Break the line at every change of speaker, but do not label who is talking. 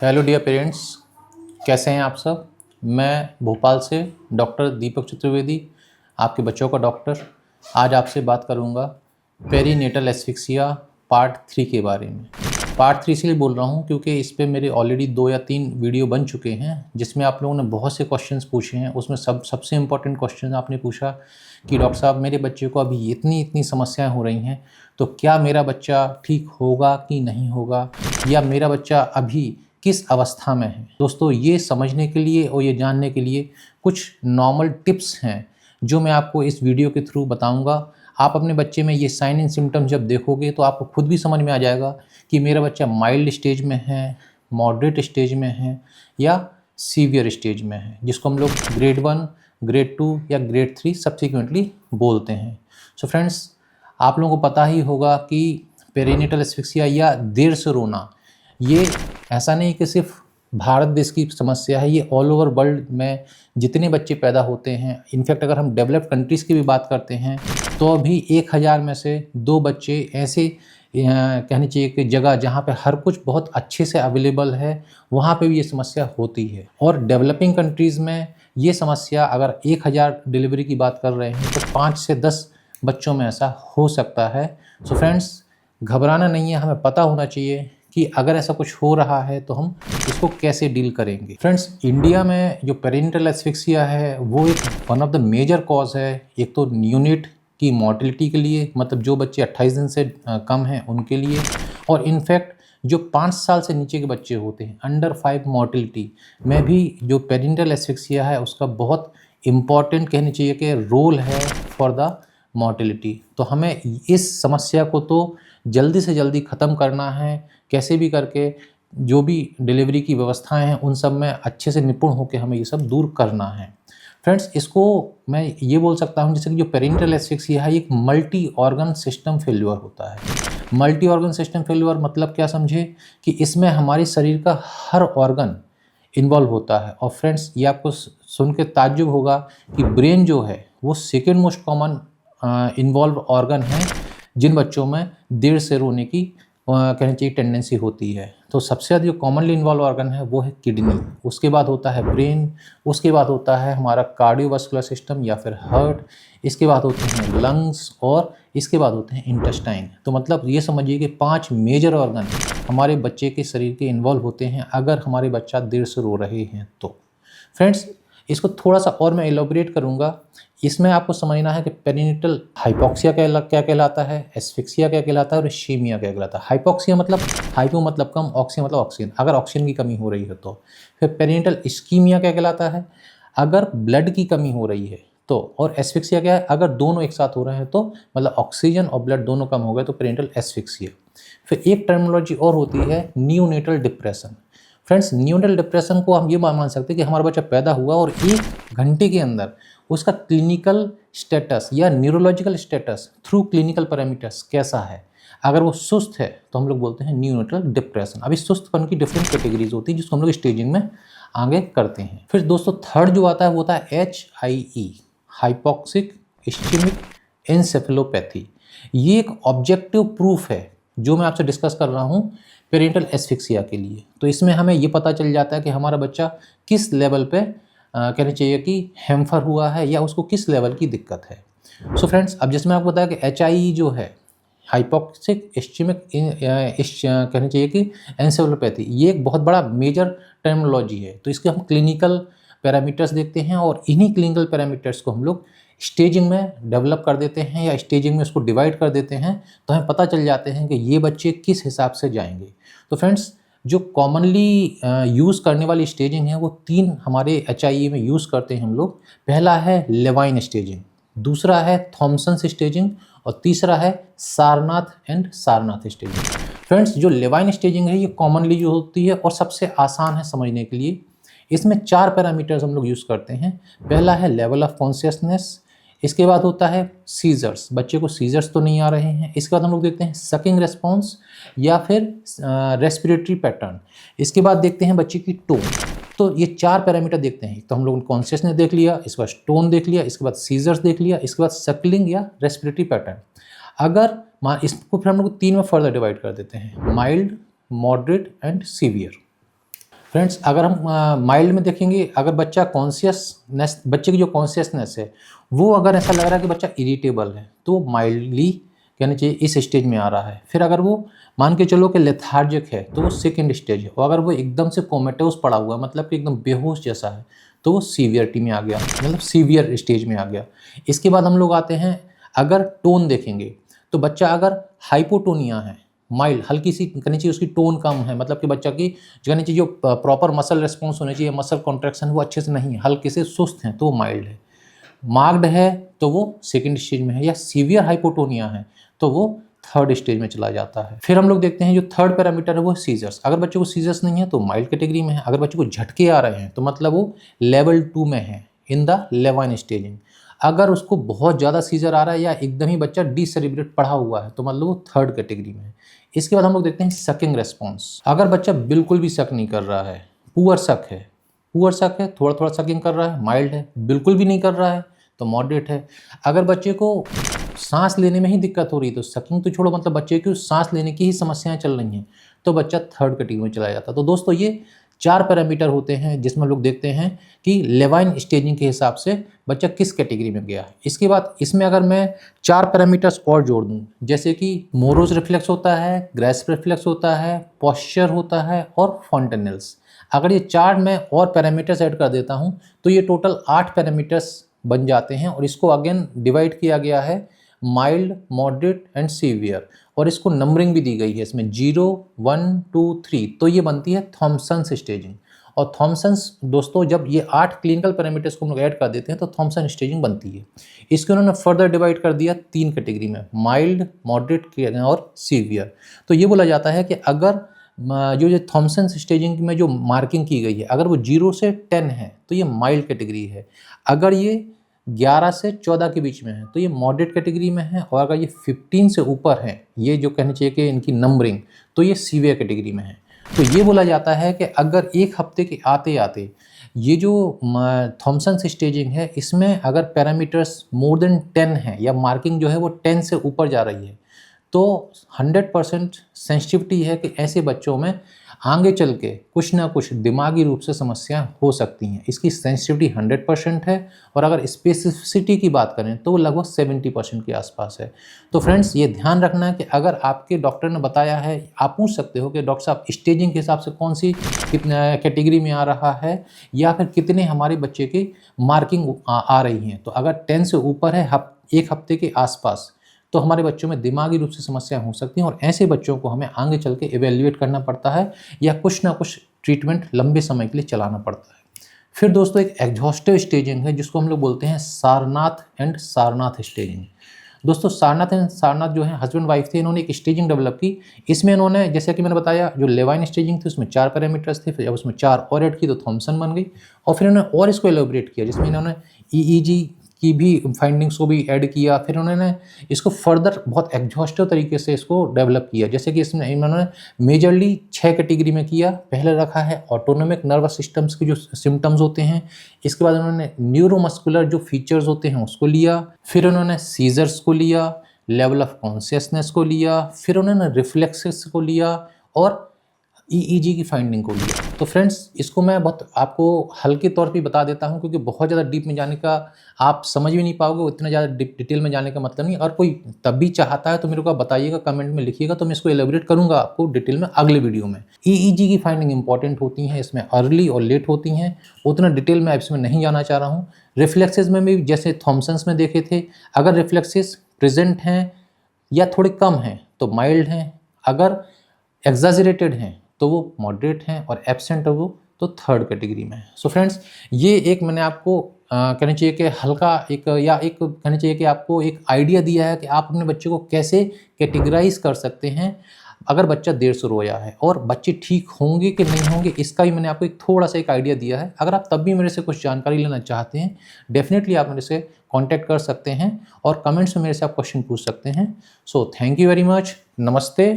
Hello dear parents, कैसे हैं आप सब। मैं भोपाल से डॉक्टर दीपक चतुर्वेदी, आपके बच्चों का डॉक्टर। आज आपसे बात करूंगा पेरीनेटल एस्फिक्सिया पार्ट 3 के बारे में। पार्ट 3 इसलिए बोल रहा हूं क्योंकि इस पे मेरे ऑलरेडी 2 या 3 वीडियो बन चुके हैं जिसमें आप लोगों ने बहुत से क्वेश्चंस पूछे हैं। उसमें सबसे इम्पोर्टेंट क्वेश्चन आपने पूछा कि डॉक्टर साहब, मेरे बच्चे को अभी इतनी समस्याएं हो रही हैं, तो क्या मेरा बच्चा ठीक होगा कि नहीं होगा, या मेरा बच्चा अभी किस अवस्था में है। दोस्तों, ये समझने के लिए और ये जानने के लिए कुछ नॉर्मल टिप्स हैं जो मैं आपको इस वीडियो के थ्रू बताऊंगा। आप अपने बच्चे में ये साइन एंड सिम्टम्स जब देखोगे तो आपको खुद भी समझ में आ जाएगा कि मेरा बच्चा माइल्ड स्टेज में है, मॉडरेट स्टेज में है या सीवियर स्टेज में है, जिसको हम लोग ग्रेड 1, ग्रेड 2 या ग्रेड 3 सब्सिक्वेंटली बोलते हैं। सो फ्रेंड्स, आप लोगों को पता ही होगा कि पेरीनेटल एस्फिक्सिया या देर से रोना, ये ऐसा नहीं कि सिर्फ भारत देश की समस्या है, ये ऑल ओवर वर्ल्ड में जितने बच्चे पैदा होते हैं। इनफैक्ट अगर हम डेवलप्ड कंट्रीज़ की भी बात करते हैं तो अभी 1000 में से 2 बच्चे ऐसे कहनी चाहिए कि जगह जहाँ पे हर कुछ बहुत अच्छे से अवेलेबल है, वहाँ पे भी ये समस्या होती है। और डेवलपिंग कंट्रीज़ में ये समस्या, अगर 1000 डिलीवरी की बात कर रहे हैं तो 5 से 10 बच्चों में ऐसा हो सकता है। सो फ्रेंड्स, घबराना नहीं है, हमें पता होना चाहिए कि अगर ऐसा कुछ हो रहा है तो हम इसको कैसे डील करेंगे। फ्रेंड्स, इंडिया में जो पेरीनेटल एस्फिक्सिया है वो एक one of the major cause है। एक तो न्यूनेट की मॉर्टिलिटी के लिए, मतलब जो बच्चे 28 दिन से कम हैं उनके लिए, और इनफैक्ट जो 5 साल से नीचे के बच्चे होते हैं, अंडर 5 मॉर्टिलिटी में भी जो पेरीनेटल एस्फिक्सिया है उसका बहुत इम्पॉर्टेंट कहनी चाहिए कि रोल है फॉर द मॉर्टिलिटी। तो हमें इस समस्या को तो जल्दी से जल्दी ख़त्म करना है, कैसे भी करके। जो भी डिलीवरी की व्यवस्थाएं हैं उन सब में अच्छे से निपुण होकर हमें ये सब दूर करना है। फ्रेंड्स, इसको मैं ये बोल सकता हूँ जैसे कि जो पेरीनेटल एस्फिक्सिया है एक मल्टी ऑर्गन सिस्टम फेल्यूर होता है। मल्टी ऑर्गन सिस्टम फेल्यूर मतलब क्या समझे कि इसमें हमारे शरीर का हर ऑर्गन इन्वॉल्व होता है। और फ्रेंड्स, ये आपको सुन के ताज्जुब होगा कि ब्रेन जो है वो second most common involve organ है जिन बच्चों में देर से रोने की कहनी चाहिए टेंडेंसी होती है। तो सबसे ज़्यादा जो कॉमनली इन्वॉल्व ऑर्गन है वो है किडनी, उसके बाद होता है ब्रेन, उसके बाद होता है हमारा कार्डियोवास्कुलर सिस्टम या फिर हार्ट, इसके बाद होते हैं लंग्स, और इसके बाद होते हैं इंटेस्टाइन। तो मतलब ये समझिए कि 5 मेजर ऑर्गन हमारे बच्चे के शरीर के इन्वॉल्व होते हैं अगर हमारे बच्चा देर से रो रहे हैं तो। फ्रेंड्स, इसको थोड़ा सा और मैं एलोबरेट करूँगा। इसमें आपको समझना है कि पेरीनेटल हाइपोक्सिया क्या कहलाता है, एस्फिक्सिया क्या कहलाता है और इश्केमिया क्या कहलाता है। हाइपोक्सिया मतलब हाइपो मतलब कम, ऑक्सिया मतलब ऑक्सीजन, अगर ऑक्सीजन की कमी हो रही है तो। फिर पेरीनेटल इश्केमिया क्या कहलाता है, अगर ब्लड की कमी हो रही है तो। और एस्फिक्सिया क्या है, अगर दोनों एक साथ हो रहे हैं तो, मतलब ऑक्सीजन और ब्लड दोनों कम हो गए तो पेरीनेटल एस्फिक्सिया। फिर एक टर्मिनोलॉजी और होती है neonatal depression. Friends, neonatal depression को हम ये मान सकते हैं कि हमारा बच्चा पैदा हुआ और 1 घंटे के अंदर उसका क्लिनिकल स्टेटस या neurological status through clinical parameters कैसा है। अगर वो सुस्त है तो हम लोग बोलते हैं न्यूनेटल डिप्रेशन। अभी सुस्तपन की डिफरेंट कैटेगरीज होती है जिसको हम लोग स्टेजिंग में आगे करते हैं। फिर दोस्तों, थर्ड जो आता है वो होता है HIE, हाइपोक्सिक इश्केमिक एन्सेफेलोपैथी। ये एक ऑब्जेक्टिव प्रूफ है जो मैं आपसे डिस्कस कर रहा हूँ पेरीनेटल एस्फिक्सिया के लिए। तो इसमें हमें ये पता चल जाता है कि हमारा बच्चा किस लेवल पे कहना चाहिए कि हैम्पर हुआ है या उसको किस लेवल की दिक्कत है। सो फ्रेंड्स, अब जिसमें आपको बताया कि HIE जो है, हाइपोक्सिक इश्केमिक कहना चाहिए कि एन्सेफेलोपैथी, ये एक बहुत बड़ा मेजर टर्मिनोलॉजी है। तो इसके हम क्लिनिकल पैरामीटर्स देखते हैं और इन्हीं क्लिनिकल पैरामीटर्स को हम लोग स्टेजिंग में डेवलप कर देते हैं या स्टेजिंग में उसको डिवाइड कर देते हैं, तो हमें पता चल जाते हैं कि ये बच्चे किस हिसाब से जाएंगे। तो फ्रेंड्स, जो कॉमनली यूज़ करने वाली स्टेजिंग है वो 3 हमारे HIE में यूज़ करते हैं हम लोग। पहला है लेवाइन स्टेजिंग, दूसरा है थॉमसन स्टेजिंग, और तीसरा है Sarnath and Sarnath staging. Friends, जो लेवाइन स्टेजिंग है ये कॉमनली जो होती है और सबसे आसान है समझने के लिए। इसमें 4 पैरामीटर्स हम लोग यूज़ करते हैं। पहला है लेवल ऑफ कॉन्शियसनेस, इसके बाद होता है सीजर्स, बच्चे को सीजर्स तो नहीं आ रहे हैं। इसके बाद हम लोग देखते हैं सकिंग रेस्पॉन्स या फिर रेस्पिरेटरी पैटर्न। इसके बाद देखते हैं बच्चे की टोन। तो ये 4 पैरामीटर देखते हैं। तो हम लोगों ने कॉन्शियसनेस देख लिया, इसके बाद टोन देख लिया, इसके बाद सीजर्स देख लिया, इसके बाद सकलिंग या रेस्पिरेटरी पैटर्न। अगर इसको फिर हम लोग 3 में फर्दर डिवाइड कर देते हैं, mild, moderate and severe. Friends, अगर हम माइल्ड में देखेंगे, अगर बच्चा कॉन्शियसनेस, बच्चे की जो कॉन्शियसनेस है वो अगर ऐसा लग रहा है कि बच्चा इरिटेबल है तो माइल्डली कहना चाहिए इस स्टेज में आ रहा है। फिर अगर वो मान के चलो कि लेथार्जिक है तो वो सेकेंड स्टेज है, और अगर वो एकदम से कोमेटोस पड़ा हुआ है, मतलब कि एकदम बेहोश जैसा है, तो वो सीवियरिटी में आ गया, मतलब सीवियर स्टेज में आ गया। इसके बाद हम लोग आते हैं, अगर टोन देखेंगे तो बच्चा अगर हाइपोटोनिया है, माइल्ड हल्की सी कहनी चाहिए, उसकी टोन कम है, मतलब कि बच्चा की कहनी चाहिए जो प्रॉपर मसल रिस्पॉन्स होनी चाहिए, मसल कॉन्ट्रैक्शन वो अच्छे से नहीं है, हल्के से सुस्त हैं, तो वो माइल्ड है। मार्क्ड है तो वो सेकंड स्टेज में है, या सीवियर हाइपोटोनिया है तो वो थर्ड स्टेज में चला जाता है। फिर हम लोग देखते हैं जो थर्ड पैरामीटर है वो सीजर्स। अगर बच्चे को सीजर्स नहीं है तो माइल्ड कैटेगरी में है। अगर बच्चे को झटके आ रहे हैं तो मतलब वो लेवल 2 में है, इन द लेवाइन स्टेजिंग। अगर उसको बहुत ज़्यादा सीजर आ रहा है या एकदम ही बच्चा डिसेरिब्रेट पड़ा हुआ है तो मतलब वो थर्ड कैटेगरी में है। इसके बाद हम लोग देखते हैं सकिंग रेस्पॉन्स। अगर बच्चा बिल्कुल भी सक नहीं कर रहा है, पुअर सक है, थोड़ा थोड़ा सकिंग कर रहा है, माइल्ड है। बिल्कुल भी नहीं कर रहा है तो मॉडरेट है। अगर बच्चे को सांस लेने में ही दिक्कत हो रही है तो सकिंग तो छोड़ो, मतलब बच्चे की सांस लेने की ही समस्याएं चल रही हैं तो बच्चा थर्ड कैटेगरी में चला जाता है। तो दोस्तों ये 4 पैरामीटर होते हैं जिसमें लोग देखते हैं कि लेवाइन स्टेजिंग के हिसाब से बच्चा किस कैटेगरी में गया है। इसके बाद इसमें अगर मैं 4 पैरामीटर्स और जोड़ दूं, जैसे कि मोरोज रिफ्लेक्स होता है, ग्रेस्प रिफ्लेक्स होता है, पॉस्चर होता है और फॉन्टेनल्स, अगर ये 4 मैं और पैरामीटर्स ऐड कर देता हूं तो ये टोटल 8 पैरामीटर्स बन जाते हैं। और इसको अगेन डिवाइड किया गया है माइल्ड, मॉडरेट एंड सीवियर, और इसको नंबरिंग भी दी गई है इसमें 0, 1, 2, 3, तो ये बनती है थॉमसन्स स्टेजिंग। और थॉमसन्स दोस्तों जब ये 8 क्लिनिकल पैरामीटर्स को हम लोग ऐड कर देते हैं तो थॉमसन स्टेजिंग बनती है। इसको उन्होंने फर्दर डिवाइड कर दिया 3 कैटेगरी में, माइल्ड, मॉडरेट और सीवियर। तो ये बोला जाता है कि अगर जो थॉमसन स्टेजिंग में जो मार्किंग की गई है, अगर वो 0 से 10 है तो ये माइल्ड कैटेगरी है, अगर ये 11 से 14 के बीच में है तो ये मॉडरेट कैटेगरी में है, और अगर ये 15 से ऊपर है, ये जो कहनी चाहिए कि इनकी नंबरिंग, तो ये सीवियर कैटेगरी में है। तो ये बोला जाता है कि अगर एक हफ्ते के आते आते ये जो थॉमसन स्टेजिंग है, इसमें अगर पैरामीटर्स मोर देन 10 है या मार्किंग जो है वो 10 से ऊपर जा रही है तो 100% सेंसिटिविटी है कि ऐसे बच्चों में आगे चल के कुछ ना कुछ दिमागी रूप से समस्याएं हो सकती हैं। इसकी सेंसिटिविटी 100% है, और अगर स्पेसिफिसिटी की बात करें तो वो लगभग 70% के आसपास है। तो फ्रेंड्स ये ध्यान रखना है कि अगर आपके डॉक्टर ने बताया है, आप पूछ सकते हो कि डॉक्टर साहब स्टेजिंग के हिसाब से कौन सी कितना कैटेगरी में आ रहा है, या फिर कितने हमारे बच्चे की मार्किंग आ रही हैं। तो अगर 10 से ऊपर है एक हफ्ते के आसपास तो हमारे बच्चों में दिमागी रूप से समस्याएं हो सकती हैं, और ऐसे बच्चों को हमें आगे चल के इवेल्युएट करना पड़ता है या कुछ ना कुछ ट्रीटमेंट लंबे समय के लिए चलाना पड़ता है। फिर दोस्तों एक एग्जॉस्टिव स्टेजिंग है जिसको हम लोग बोलते हैं सारनाथ एंड सारनाथ स्टेजिंग। दोस्तों सारनाथ एंड सारनाथ जो है हस्बैंड वाइफ थे, इन्होंने एक स्टेजिंग डेवलप की। इसमें इन्होंने, जैसे कि मैंने बताया, जो लेवाइन स्टेजिंग थी उसमें 4 पैरामीटर्स थे, फिर जब उसमें 4 और ऐड की तो थॉमसन बन गई, और फिर इन्होंने और इसको एलोबरेट किया जिसमें इन्होंने EEG की भी फाइंडिंग्स को भी ऐड किया। फिर उन्होंने इसको फर्दर बहुत एग्जॉस्टिव तरीके से इसको डेवलप किया, जैसे कि इसमें इन्होंने मेजरली 6 कैटेगरी में किया। पहले रखा है ऑटोनोमिक नर्वस सिस्टम्स के जो सिम्टम्स होते हैं, इसके बाद उन्होंने न्यूरोमस्कुलर जो फीचर्स होते हैं उसको लिया, फिर उन्होंने सीजर्स को लिया, लेवल ऑफ कॉन्शियसनेस को लिया, फिर उन्होंने रिफ्लेक्सेस को लिया, और EEG की फाइंडिंग को लिया। तो फ्रेंड्स इसको मैं बहुत आपको हल्के तौर पे बता देता हूँ, क्योंकि बहुत ज़्यादा डीप में जाने का आप समझ भी नहीं पाओगे, उतना ज़्यादा डिटेल में जाने का मतलब नहीं। और कोई तब भी चाहता है तो मेरे को बताइएगा, कमेंट में लिखिएगा, तो मैं इसको एलेबोरेट करूँगा आपको डिटेल में अगले वीडियो में। EEG की फाइंडिंग इंपॉर्टेंट होती हैं, इसमें अर्ली और लेट होती हैं, उतना डिटेल में इसमें नहीं जाना चाह रहा हूँ। रिफ्लेक्सेस में भी जैसे थॉमसन्स में देखे थे, अगर रिफ्लेक्सेस प्रेजेंट हैं या थोड़े कम हैं तो माइल्ड हैं, अगर एग्जाजरेटेड हैं तो वो मॉडरेट हैं, और एब्सेंट है वो तो थर्ड कैटेगरी में है। सो फ्रेंड्स ये एक मैंने आपको कहना चाहिए कि हल्का एक कहना चाहिए कि आपको एक आइडिया दिया है कि आप अपने बच्चे को कैसे कैटेगराइज कर सकते हैं अगर बच्चा देर से रोया है, और बच्चे ठीक होंगे कि नहीं होंगे इसका भी मैंने आपको एक थोड़ा सा एक आइडिया दिया है। अगर आप तब भी मेरे से कुछ जानकारी लेना चाहते हैं, डेफिनेटली आप मेरे से कांटेक्ट कर सकते हैं, और कमेंट्स में मेरे से आप क्वेश्चन पूछ सकते हैं। So thank you very much, नमस्ते।